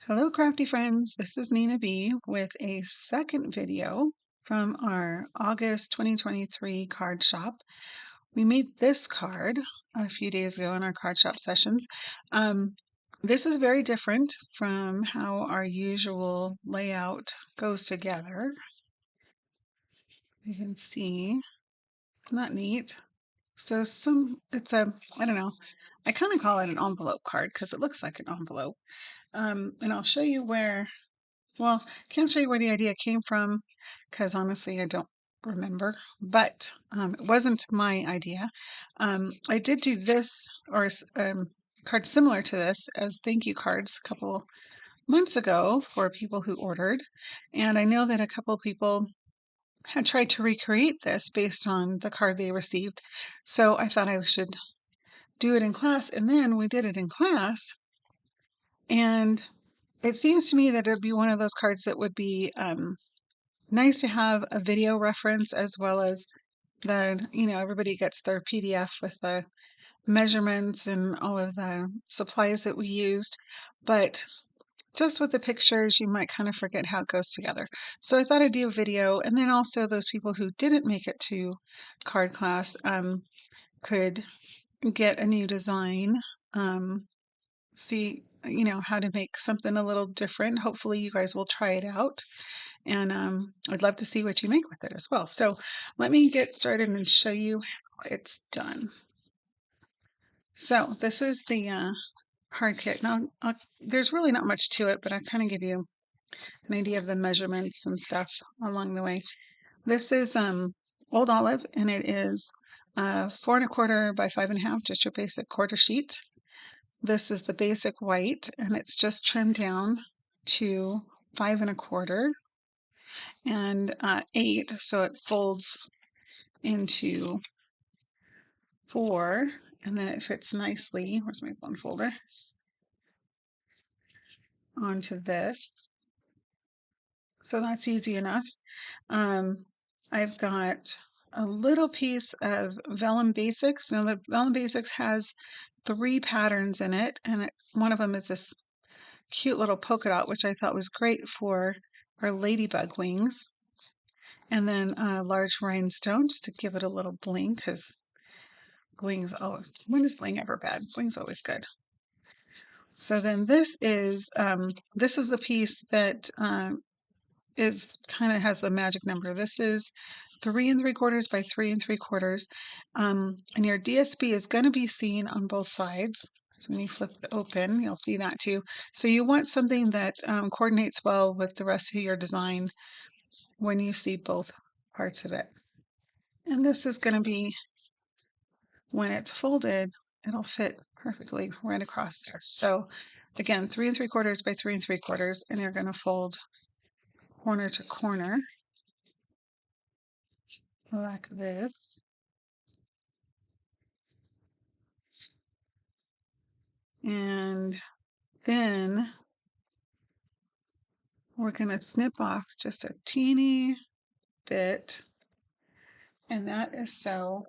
Hello, crafty friends. This is Nina B with a second video from our August 2023 card shop. We made this card a few days ago in our card shop sessions. This is very different from how our usual layout goes together. You can see, isn't that neat? So I don't know, I kind of call it an envelope card because it looks like an envelope. And I'll show you well, can't show you where the idea came from because honestly, I don't remember, but it wasn't my idea. I did do this card similar to this as thank you cards a couple months ago for people who ordered. And I know that a couple of people had tried to recreate this based on the card they received. So I thought I should do it in class. And then we did it in class. And it seems to me that it'd be one of those cards that would be nice to have a video reference as well as everybody gets their PDF with the measurements and all of the supplies that we used. But just with the pictures, you might kind of forget how it goes together. So I thought I'd do a video, and then also those people who didn't make it to card class could get a new design, see, how to make something a little different. Hopefully you guys will try it out. And I'd love to see what you make with it as well. So let me get started and show you how it's done. So this is the hard kit. Now, there's really not much to it, but I'll kind of give you an idea of the measurements and stuff along the way. This is Old Olive, and it is 4 1/4 by 5 1/2, just your basic quarter sheet. This is the basic white, and it's just trimmed down to 5 1/4 and 8, so it folds into 4, and then it fits nicely. Where's my bone folder? Onto this. So that's easy enough. I've got a little piece of Vellum Basics. Now the Vellum Basics has 3 patterns in it, and one of them is this cute little polka dot, which I thought was great for our Ladybug wings. And then a large rhinestone just to give it a little bling, because bling's always, when is bling ever bad? Bling's always good. So then this is the piece that is kind of has the magic number. This is 3 3/4 by 3 3/4. And your DSB is going to be seen on both sides. So when you flip it open, you'll see that too. So you want something that coordinates well with the rest of your design when you see both parts of it. And this is going to be, when it's folded, it'll fit perfectly right across there. So again, 3 3/4 by 3 3/4, and you're going to fold corner to corner like this. And then we're going to snip off just a teeny bit. And that is so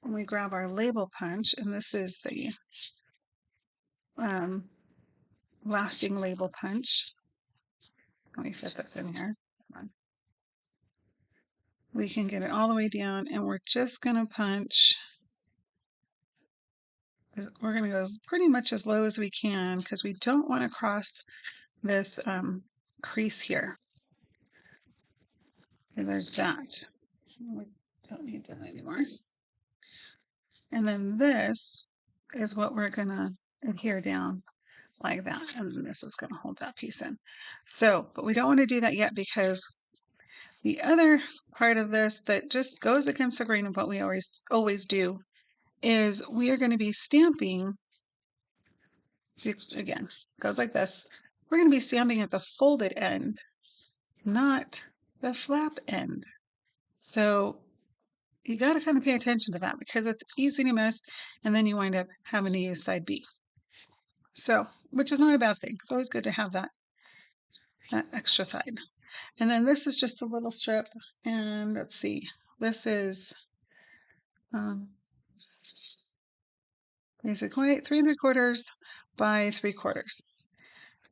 when we grab our label punch, and this is the lasting label punch. Let me fit this in here. Come on. We can get it all the way down, and we're just going to punch. We're going to go pretty much as low as we can because we don't want to cross this crease here. And there's that. We don't need that anymore. And then this is what we're going to adhere down like that. And then this is going to hold that piece in. So, but we don't want to do that yet because the other part of this that just goes against the grain of what we always do is we are going to be stamping. See, again, goes like this. We're going to be stamping at the folded end, not the flap end. So you got to kind of pay attention to that because it's easy to miss, and then you wind up having to use side B. So, which is not a bad thing. It's always good to have that extra side. And then this is just a little strip, and let's see, this is basic white, 3 3/4 by 3/4.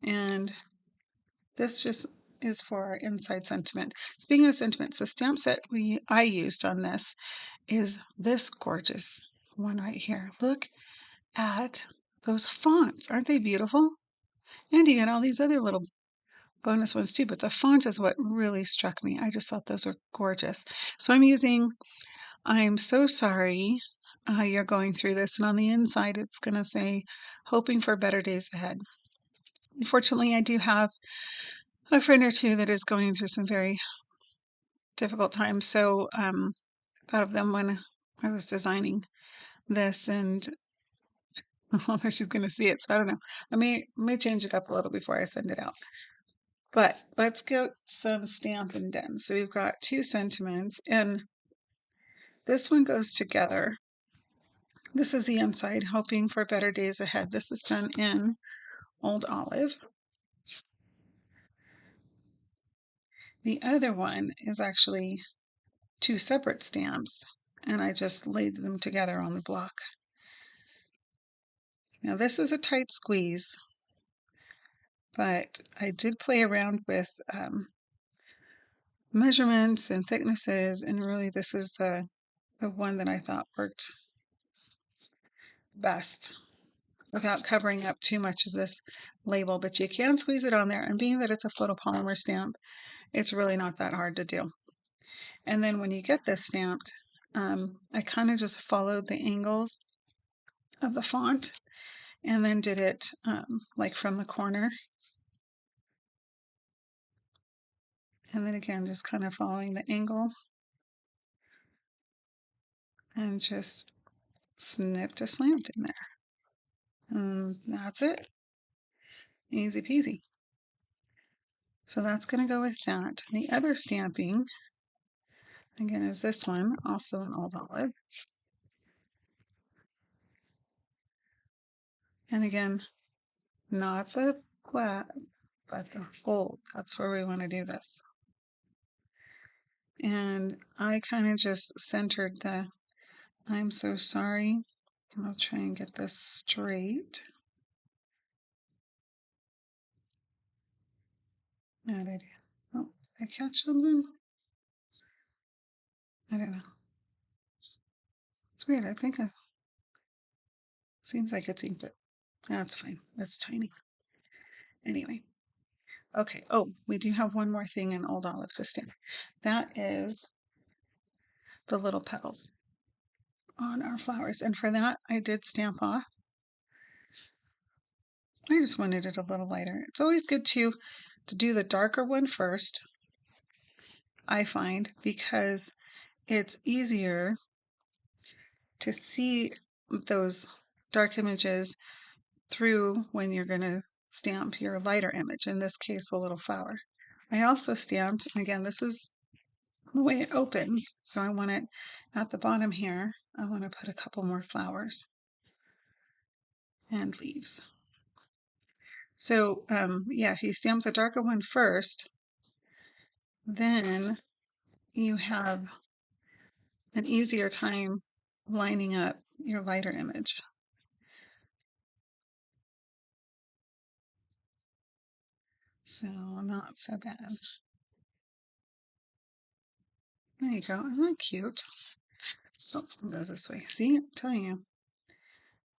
And This just is for our inside sentiment. Speaking of sentiments, the stamp set I used on this is this gorgeous one right here. Look at those fonts. Aren't they beautiful? And you get all these other little bonus ones too, but the font is what really struck me. I just thought those were gorgeous. So I'm using I'm so sorry you're going through this. And on the inside, it's going to say, hoping for better days ahead. Unfortunately, I do have a friend or two that is going through some very difficult times. So thought of them when I was designing this, and she's going to see it. So I don't know. I may change it up a little before I send it out. But let's get some stamping done. So we've got two sentiments, and this one goes together. This is the inside, hoping for better days ahead. This is done in Old Olive. The other one is actually two separate stamps, and I just laid them together on the block. Now this is a tight squeeze, but I did play around with measurements and thicknesses, and really this is the one that I thought worked best without covering up too much of this label, but you can squeeze it on there, and being that it's a photopolymer stamp, it's really not that hard to do. And then when you get this stamped, I kind of just followed the angles of the font and then did it like from the corner. And then again, just kind of following the angle and just snip to slant in there. And that's it. Easy peasy. So that's going to go with that. The other stamping, again, is this one, also an Old Olive. And again, not the flat, but the fold. That's where we want to do this. And I kind of just centered the I'm so sorry. I'll try and get this straight. Bad idea. Oh, did I catch something? I don't know. It's weird. I think seems like it's inked it. That's fine. It's tiny. Anyway. Okay. Oh, we do have one more thing in Old Olive to stamp. That is the little petals on our flowers. And for that, I did stamp off. I just wanted it a little lighter. It's always good to do the darker one first, I find, because it's easier to see those dark images through when you're going to stamp your lighter image, in this case, a little flower. I also stamped, and again, this is the way it opens, so I want it at the bottom here. I want to put a couple more flowers and leaves. So, yeah, if you stamp the darker one first, then you have an easier time lining up your lighter image. So not so bad. There you go. Isn't that cute? Oh, it goes this way. See, I'm telling you,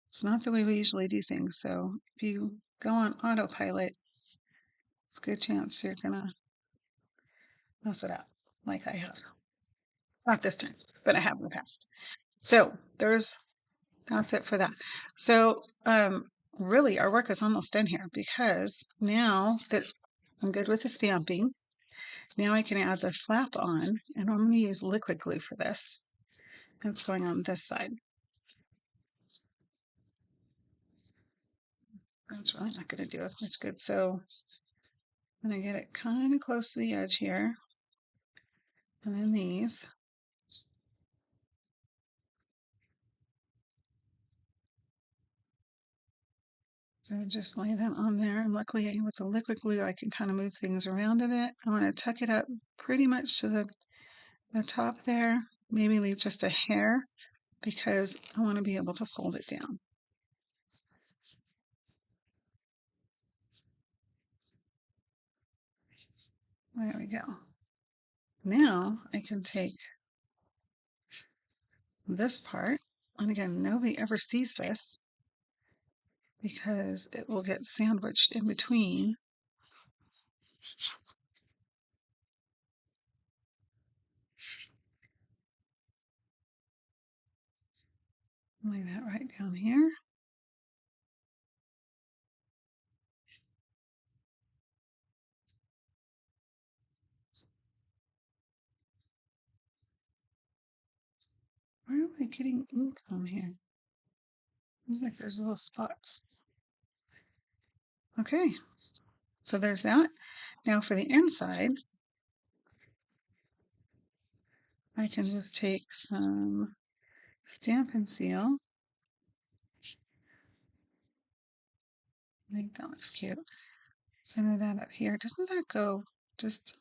it's not the way we usually do things. So if you go on autopilot, it's a good chance you're gonna mess it up, like I have. Not this time, but I have in the past. So that's it for that. So really our work is almost done here, because now that I'm good with the stamping, now I can add the flap on, and I'm going to use liquid glue for this. It's going on this side. That's really not going to do as much good. So I'm going to get it kind of close to the edge here. And then these. So just lay that on there. And luckily with the liquid glue, I can kind of move things around a bit. I want to tuck it up pretty much to the top there. Maybe leave just a hair, because I want to be able to fold it down. There we go. Now I can take this part, and again, nobody ever sees this because it will get sandwiched in between. Lay that right down here. Where am I getting ink on here? Looks like there's little spots. Okay, so there's that. Now for the inside, I can just take some Stampin' Seal. I think that looks cute. Center that up here. Doesn't that go just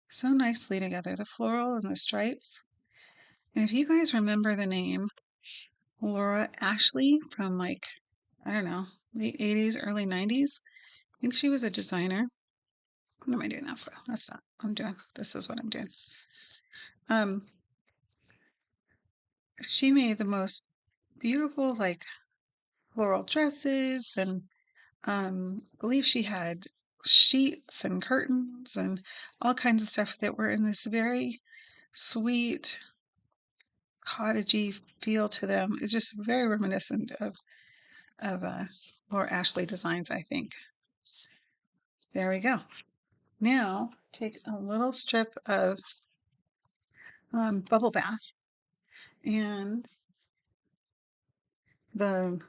so nicely together? The floral and the stripes. And if you guys remember the name Laura Ashley from like, I don't know, late 80s, early 90s, I think she was a designer. What am I doing that for? That's not what I'm doing. This is what I'm doing. She made the most beautiful like floral dresses, and I believe she had sheets and curtains and all kinds of stuff that were in this very sweet cottagey feel to them. It's just very reminiscent of Laura Ashley designs, I think. There we go. Now take a little strip of bubble bath and the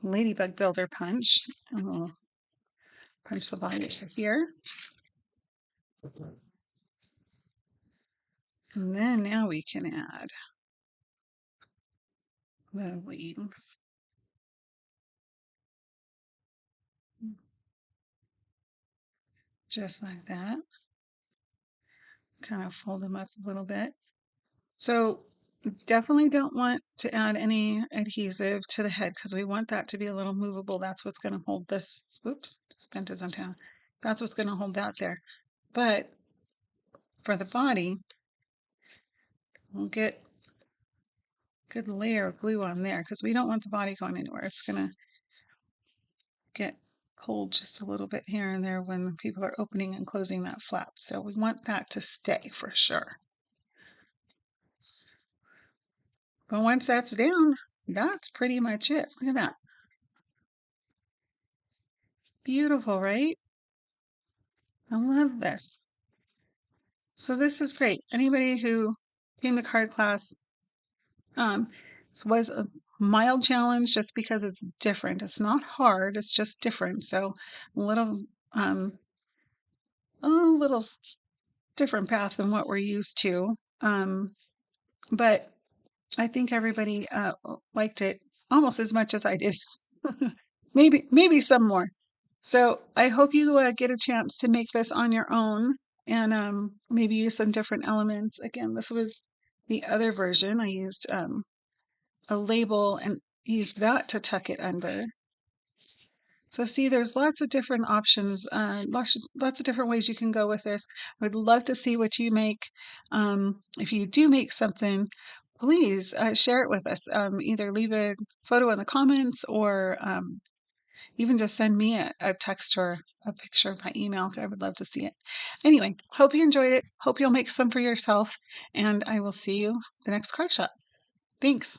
Ladybug Builder punch, and we'll punch the body here. And then now we can add the wings. Just like that. Kind of fold them up a little bit. So definitely don't want to add any adhesive to the head because we want that to be a little movable. That's what's going to hold this. Oops, just bent his antenna. That's what's going to hold that there. But for the body, we'll get a good layer of glue on there because we don't want the body going anywhere. It's going to get pulled just a little bit here and there when people are opening and closing that flap. So we want that to stay for sure. But once that's down, that's pretty much it. Look at that. Beautiful, right? I love this. So this is great. Anybody who came to card class, this was a mild challenge just because it's different. It's not hard, it's just different. So um, a little different path than what we're used to. But I think everybody liked it almost as much as I did. Maybe some more. So I hope you get a chance to make this on your own and maybe use some different elements. Again, this was the other version. I used a label and used that to tuck it under. So see, there's lots of different options, lots of different ways you can go with this. I would love to see what you make. If you do make something, please share it with us. Either leave a photo in the comments or even just send me a text or a picture by email. I would love to see it. Anyway, hope you enjoyed it. Hope you'll make some for yourself. And I will see you the next card shop. Thanks.